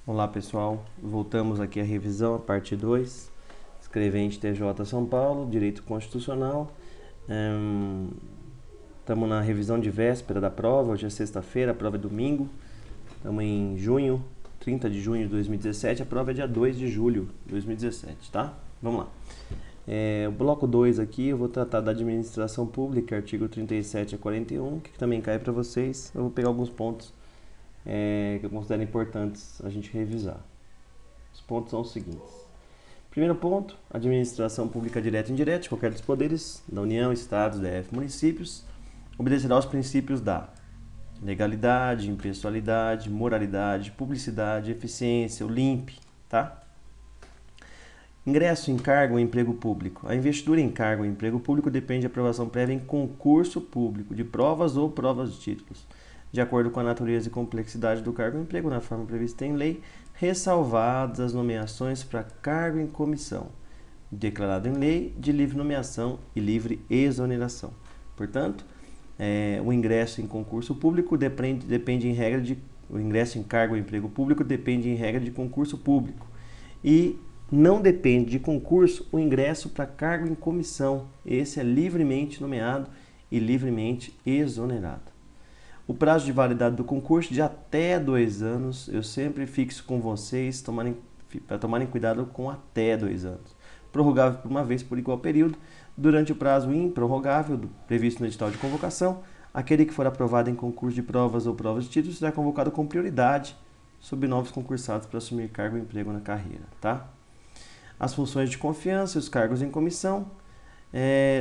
Olá pessoal, voltamos aqui à revisão, a parte 2, escrevente TJ São Paulo, Direito Constitucional. Estamos na revisão de véspera da prova, hoje é sexta-feira, a prova é domingo. Estamos em junho, 30 de junho de 2017, a prova é dia 2 de julho de 2017, tá? Vamos lá. O bloco 2 aqui, eu vou tratar da administração pública, artigo 37 a 41, que também cai para vocês. Eu vou pegar alguns pontos que eu considero importantes a gente revisar. Os pontos são os seguintes. Primeiro ponto, administração pública direta e indireta de qualquer dos poderes da União, Estados, DF, municípios, obedecerá aos princípios da legalidade, impessoalidade, moralidade, publicidade, eficiência, o LIMP, tá? Ingresso em cargo ou emprego público. A investidura em cargo ou emprego público depende de aprovação prévia em concurso público, de provas ou provas de títulos, de acordo com a natureza e complexidade do cargo ou emprego, na forma prevista em lei, ressalvadas as nomeações para cargo em comissão, declarado em lei de livre nomeação e livre exoneração. Portanto, o ingresso em concurso público depende em regra de o ingresso em cargo ou emprego público depende em regra de concurso público e não depende de concurso o ingresso para cargo em comissão. Esse é livremente nomeado e livremente exonerado. O prazo de validade do concurso de até 2 anos, eu sempre fixo com vocês para tomarem cuidado com até 2 anos. Prorrogável por uma vez por igual período. Durante o prazo improrrogável previsto no edital de convocação, aquele que for aprovado em concurso de provas ou provas de títulos será convocado com prioridade sobre novos concursados para assumir cargo ou emprego na carreira, tá? As funções de confiança e os cargos em comissão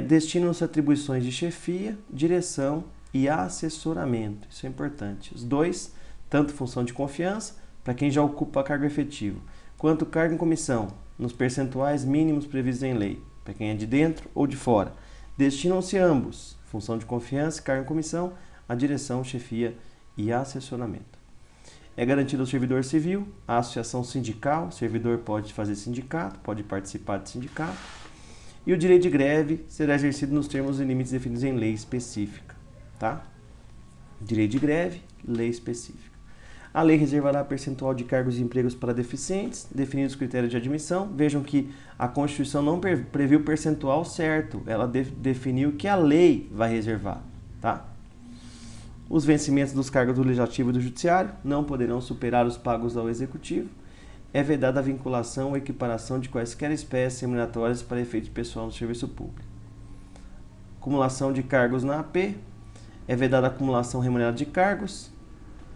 destinam-se a atribuições de chefia, direção e assessoramento. Isso é importante. Os dois, tanto função de confiança, para quem já ocupa cargo efetivo, quanto cargo em comissão, nos percentuais mínimos previstos em lei, para quem é de dentro ou de fora. Destinam-se ambos, função de confiança e cargo em comissão, a direção, chefia e assessoramento. É garantido ao servidor civil a associação sindical, o servidor pode fazer sindicato, pode participar de sindicato, e o direito de greve será exercido nos termos e limites definidos em lei específica, tá? Direito de greve, lei específica. A lei reservará percentual de cargos e empregos para deficientes, definidos os critérios de admissão. Vejam que a Constituição não previu o percentual certo, ela definiu que a lei vai reservar, tá? Os vencimentos dos cargos do Legislativo e do Judiciário não poderão superar os pagos ao Executivo. É vedada a vinculação ou equiparação de quaisquer espécies remuneratórias para efeito pessoal no serviço público. Acumulação de cargos na AP. É vedada a acumulação remunerada de cargos,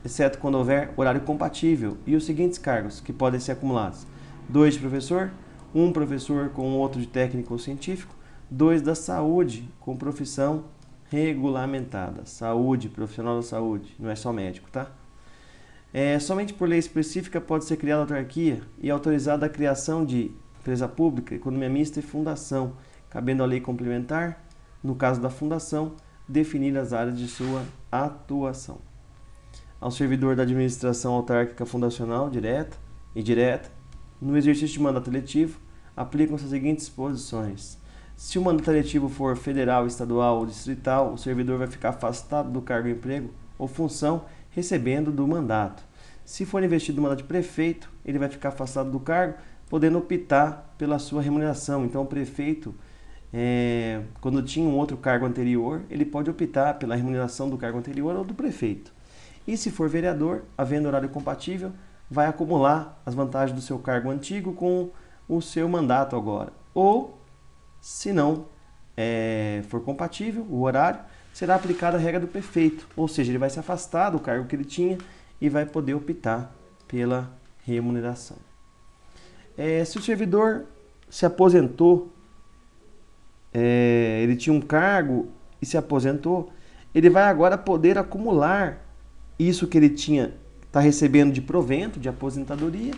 exceto quando houver horário compatível. E os seguintes cargos que podem ser acumulados: 2 de professor, 1 professor com outro de técnico ou científico, 2 da saúde com profissão regulamentada. Saúde, profissional da saúde, não é só médico, tá? Somente por lei específica pode ser criada autarquia e autorizada a criação de empresa pública, economia mista e fundação, cabendo à lei complementar, no caso da fundação, definir as áreas de sua atuação. Ao servidor da administração autárquica fundacional, direta e direta, no exercício de mandato eletivo, aplicam-se as seguintes disposições. Se o mandato eletivo for federal, estadual ou distrital, o servidor vai ficar afastado do cargo, emprego ou função recebendo do mandato. Se for investido no mandato de prefeito, ele vai ficar afastado do cargo, podendo optar pela sua remuneração. Então, o prefeito, quando tinha um outro cargo anterior, ele pode optar pela remuneração do cargo anterior ou do prefeito. E se for vereador, havendo horário compatível, vai acumular as vantagens do seu cargo antigo com o seu mandato agora. Ou, se não for compatível o horário, será aplicada a regra do prefeito, ou seja, ele vai se afastar do cargo que ele tinha e vai poder optar pela remuneração. Se o servidor se aposentou, ele tinha um cargo e se aposentou, ele vai agora poder acumular isso que ele está recebendo de provento, de aposentadoria,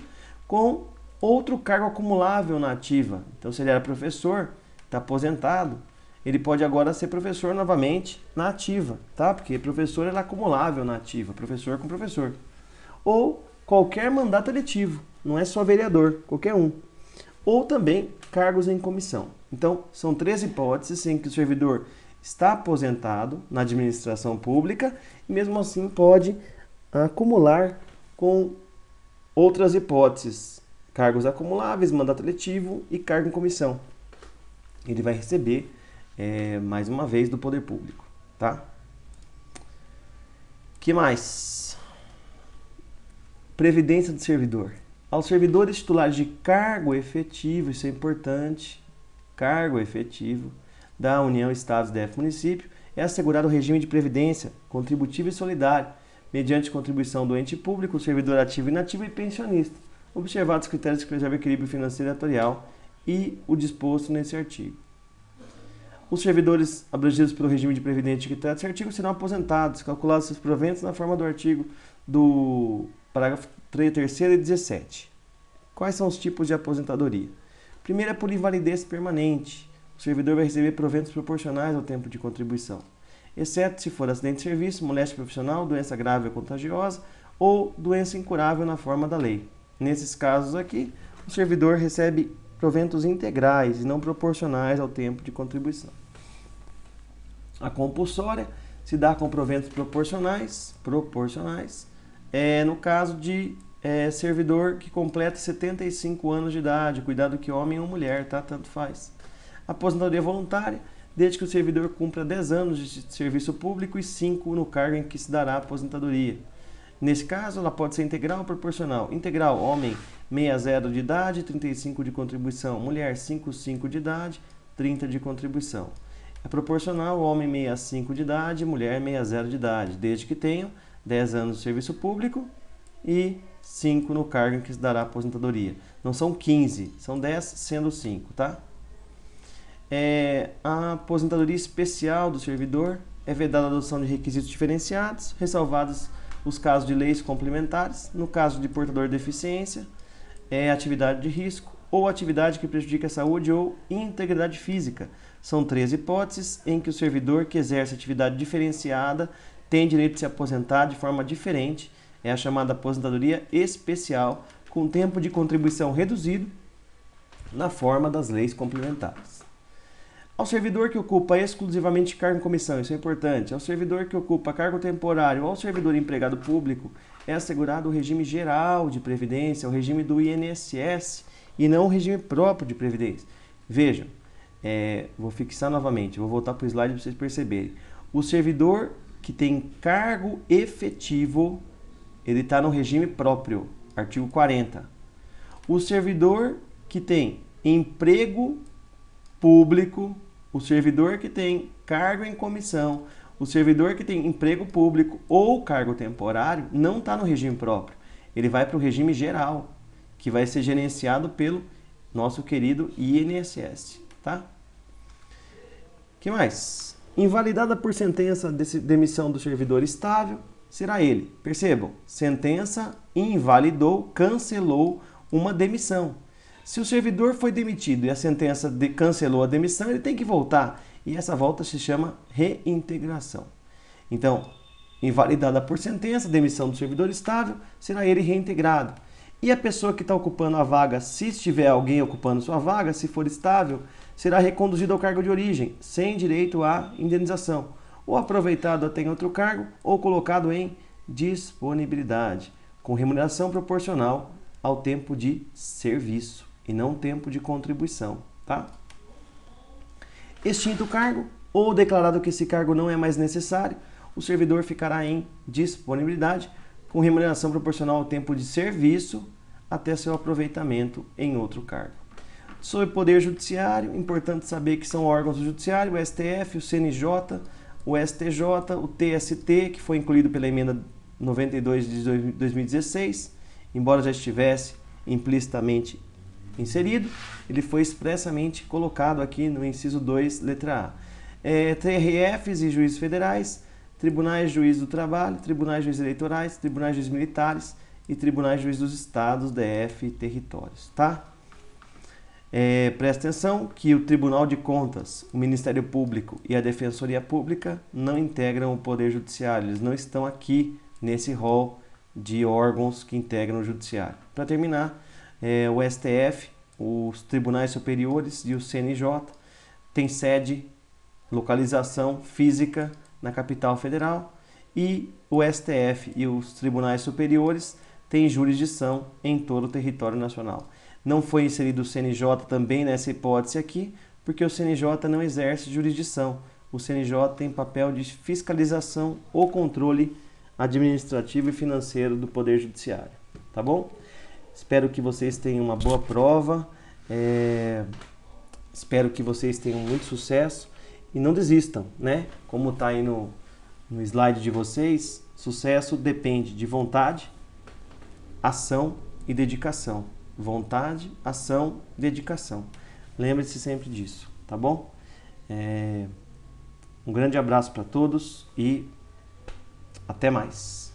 com outro cargo acumulável na ativa. Então, se ele era professor, está aposentado, ele pode agora ser professor novamente na ativa, tá? Porque professor é acumulável na ativa, professor com professor. Ou qualquer mandato eletivo, não é só vereador, qualquer um. Ou também cargos em comissão. Então, são 3 hipóteses em que o servidor está aposentado na administração pública e mesmo assim pode acumular com Outras hipóteses: cargos acumuláveis, mandato eletivo e cargo em comissão. Ele vai receber, mais uma vez, do poder público, tá? Que mais? Previdência do servidor. Aos servidores titulares de cargo efetivo, isso é importante, cargo efetivo da União, Estados, DF, município, é assegurado o regime de previdência contributiva e solidário, mediante contribuição do ente público, servidor ativo e inativo e pensionista, observados os critérios que preservam o equilíbrio financeiro e atuarial e o disposto nesse artigo. Os servidores abrangidos pelo regime de previdência que trata esse artigo serão aposentados, calculados seus proventos na forma do artigo do parágrafo 3º e 17. Quais são os tipos de aposentadoria? Primeiro é por invalidez permanente. O servidor vai receber proventos proporcionais ao tempo de contribuição, exceto se for acidente de serviço, moléstia profissional, doença grave ou contagiosa ou doença incurável na forma da lei. Nesses casos aqui, o servidor recebe proventos integrais e não proporcionais ao tempo de contribuição. A compulsória se dá com proventos proporcionais, no caso de servidor que completa 75 anos de idade, cuidado que homem ou mulher, tá? Tanto faz. Aposentadoria voluntária, desde que o servidor cumpra 10 anos de serviço público e 5 no cargo em que se dará a aposentadoria. Nesse caso, ela pode ser integral ou proporcional. Integral, homem 60 de idade, 35 de contribuição. Mulher 55 de idade, 30 de contribuição. É proporcional, homem 65 de idade, mulher 60 de idade, desde que tenham 10 anos de serviço público e 5 no cargo em que se dará a aposentadoria. Não são 15, são 10, sendo 5, tá? A aposentadoria especial do servidor é vedada a adoção de requisitos diferenciados, ressalvados os casos de leis complementares, no caso de portador de deficiência, atividade de risco ou atividade que prejudique a saúde ou integridade física. São 3 hipóteses em que o servidor que exerce atividade diferenciada tem direito de se aposentar de forma diferente. É a chamada aposentadoria especial, com tempo de contribuição reduzido, na forma das leis complementares. Ao servidor que ocupa exclusivamente cargo em comissão, isso é importante, ao servidor que ocupa cargo temporário ou ao servidor empregado público, é assegurado o regime geral de previdência, o regime do INSS, e não o regime próprio de previdência. Vejam, vou fixar novamente, vou voltar para o slide para vocês perceberem. O servidor que tem cargo efetivo, ele está no regime próprio, artigo 40. O servidor que tem emprego público, o servidor que tem cargo em comissão, o servidor que tem emprego público ou cargo temporário, não está no regime próprio. Ele vai para o regime geral, que vai ser gerenciado pelo nosso querido INSS, tá? Que mais? Invalidada por sentença de demissão do servidor estável, será ele. Percebam, sentença invalidou, cancelou uma demissão. Se o servidor foi demitido e a sentença cancelou a demissão, ele tem que voltar. E essa volta se chama reintegração. Então, invalidada por sentença, demissão do servidor estável, será ele reintegrado. E a pessoa que está ocupando a vaga, se estiver alguém ocupando sua vaga, se for estável, será reconduzido ao cargo de origem, sem direito à indenização, ou aproveitado até em outro cargo, ou colocado em disponibilidade, com remuneração proporcional ao tempo de serviço e não tempo de contribuição, tá? Extinto o cargo ou declarado que esse cargo não é mais necessário, o servidor ficará em disponibilidade com remuneração proporcional ao tempo de serviço até seu aproveitamento em outro cargo. Sobre o Poder Judiciário, importante saber que são órgãos do Judiciário, o STF, o CNJ, o STJ, o TST, que foi incluído pela emenda 92 de 2016, embora já estivesse implicitamente inserido, ele foi expressamente colocado aqui no inciso 2, letra A. TRFs e juízes federais, tribunais de juízes do trabalho, tribunais de juízes eleitorais, tribunais de juízes militares e tribunais de juízes dos estados, DF e territórios, tá? Presta atenção que o Tribunal de Contas, o Ministério Público e a Defensoria Pública não integram o Poder Judiciário, eles não estão aqui nesse rol de órgãos que integram o Judiciário. Para terminar, o STF, os Tribunais Superiores e o CNJ têm sede, localização física na capital federal, e o STF e os Tribunais Superiores tem jurisdição em todo o território nacional. Não foi inserido o CNJ também nessa hipótese aqui, porque o CNJ não exerce jurisdição. O CNJ tem papel de fiscalização ou controle administrativo e financeiro do Poder Judiciário. Tá bom? Espero que vocês tenham uma boa prova. Espero que vocês tenham muito sucesso e não desistam, né? Como está aí no slide de vocês, sucesso depende de vontade, ação e dedicação. Vontade, ação, dedicação. Lembre-se sempre disso, tá bom? Um grande abraço para todos e até mais.